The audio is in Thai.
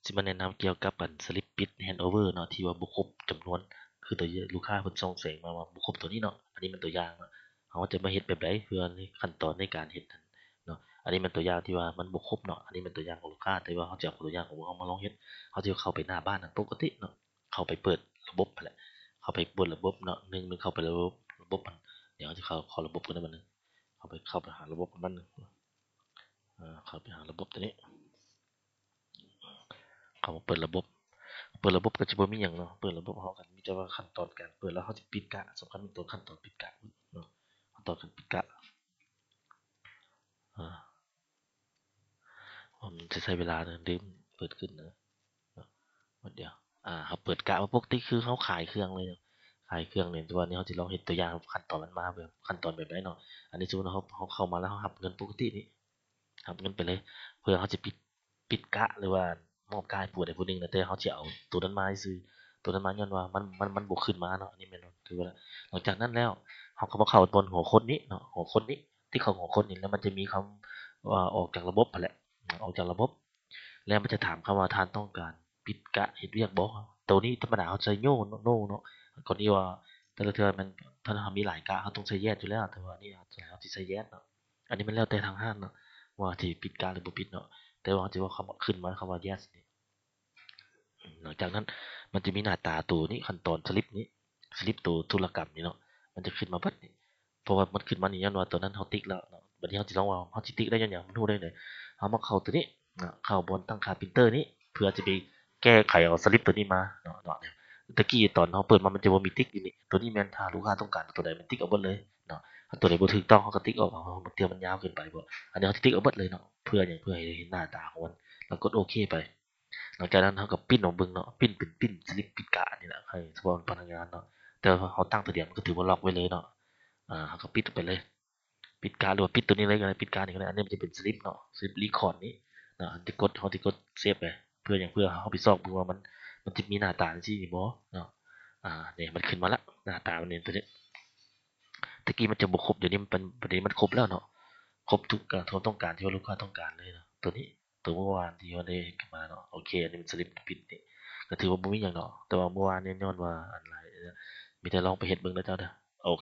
สิมาแนะนำเกี่ยวกับสลิปปิดแฮนด์โอเวอร์เนาะที่ว่าบ่ครบจำนวนคือตัวลูกค้าเพิ่นส่งเสียงมาว่าบ่ครบตัวนี้เนาะอันนี้มันตัวอย่างเนาะเราจะมาเฮ็ดแบบใดเพื่อในขั้นตอนในการเฮ็ดนั้นเนาะอันนี้มันตัวอย่างที่ว่ามันบ่ครบเนาะอันนี้มันตัวอย่างของลูกค้าแต่ว่าเราจะเอาตัวอย่างของเรามาลองเฮ็ดเราจะเข้าไปหน้าบ้านนั้นปกติเนาะเข้าไปเปิดระบบนั่นแหละเข้าไปบนระบบเนาะ1เข้าไประบบมันเดี๋ยวเราจะเข้าระบบกันมันนึงเข้าไปหาระบบมันนึงเข้าไปหาระบบตัวนี้เข้ามาเปิดระบบ ก็จะบ่มีหยังเนาะเปิดระบบเราก็มีแต่ว่าขั้นตอนการเปิดแล้วเราสิปิดกะสำคัญเป็นตัวขั้นตอนปิดกะเนาะขั้นตอนการปิดกะอามันจะใช้เวลาเดืมเปิดขึ้นนะเนาะเดี๋ยวเราเปิดกะมาปกติคือเราขายเครื่องเลยเนาะขายเครื่องเนี่ยแต่ว่านี้เราสิลองเฮ็ดตัวอย่างขั้นตอนมันมาแบบขั้นตอนแบบใดเนาะอันนี้สมมุติว่าเราเข้ามาแล้วเรารับเงินปกตินี่รับเงินไปเลยเพื่อเราจะปิดกะหรือว่ามอบกายผู้ใดผู้หนึ่งนะแต่เราสิเอาตัวนั้นมาซื่อตัวนั้นมาย้อนว่ามันบ่ขึ้นมาเนาะอันนี้แม่นบ่ถือว่าหลังจากนั้นแล้วเราก็มาเข้าบนหัวข้นนี้เนาะหัวข้นนี้ที่เข้าหัวข้นนี้แล้วมันจะมีคำออกจากระบบนั่นแหละออกจากระบบแล้วมันจะถามคำว่าท่านต้องการปิดกะเฮ็ดเวียกบ่ตัวนี้ธรรมดาเขาใช้โนเนาะก่อนนี้ว่าแต่ละเทื่อมันถ้าเรามีหลายกะเราต้องใช้แยกอยู่แล้วแต่ว่านี่ส่วนใหญ่เราสิใช้แยกเนาะอันนี้มันแล้วแต่ทางห้างเนาะว่าสิปิดกะหรือบ่ปิดเนาะแต่ว่าที่ว่าคำขึ้นมาคำว่า yes นี่หลังจากนั้นมันจะมีหน้าตาตัวนี้ขั้นตอนสลิปนี้สลิปตัวธุรกรรมนี่เนาะมันจะขึ้นมาเบิดนี่เพราะว่ามันขึ้นมานี่ย้อนว่าตัวนั้นเราติ๊กแล้วเนาะบัดนี้เราสิลองว่าเราสิติ๊กได้ย้อนหยังมันรู้ได้เลยเรามาเข้าตัวนี้เข้าบนตั้งค่าพรินเตอร์นี้เพื่อจะไปแก้ไขเอาสลิปตัวนี้มาเนาะตะกี้ตอนเราเปิดมามันจะบ่มีติ๊กอยู่นี่ตัวนี้แม่นถ้าลูกค้าต้องการตัวใดมันติ๊กเอาเบิดเลยเนาะถ้าตัวใดบ่ถูกต้องเขาก็ติ๊กออกเอาบางเทื่อมันยาวเกินไปบ่อันนี้เราสิติ๊กเอาเบิดเลยเนาะเพื่อหยังเพื่อให้เห็นหน้าตาของมันแล้วกดโอเคไป หลังจากนั้นเขาก็ปิ้นออกเบิ่งเนาะปิ้นเป็นปิ้นสลิปปิดกะนี่แหละให้เฉพาะพนักงานเนาะแต่ว่าเขาตั้งตัวเดียวมันก็ถือว่าล็อกไว้เลยเนาะเขาก็ปิดไปเลยปิดการหรือว่าปิดตัวนี้เลยก็ได้ปิดการนี่ก็ได้อันนี้มันจะเป็นสลิปเนาะสลิปรีคอร์ดนี้เนาะที่กดเขาที่กดเซฟไปเพื่ออย่างเพื่อเขาไปซอกดูว่ามันจะมีหน้าตาที่บ่เนาะเนี่ยมันขึ้นมาละหน้าตามันเนี่ยตัวนี้ตะกี้มันจะบ่ครบเดี๋ยวนี้มันเป็นประเด็นมันครบแล้วเนาะครบทุกการความต้องการที่ว่าลูกค้าต้องการเลยเนาะตัวนี้ตัวเมื่อวานที่ว่าได้มาเนาะโอเคอันนี้มันสลิปปิดนี่ ก็ถือว่าบ่มีหยังดอกแต่ว่าเมื่อวานเนี่ยย้อนว่าอันหลายมีแต่ลองไปเฮ็ดเบิ่งเด้อเจ้าเด้อโอ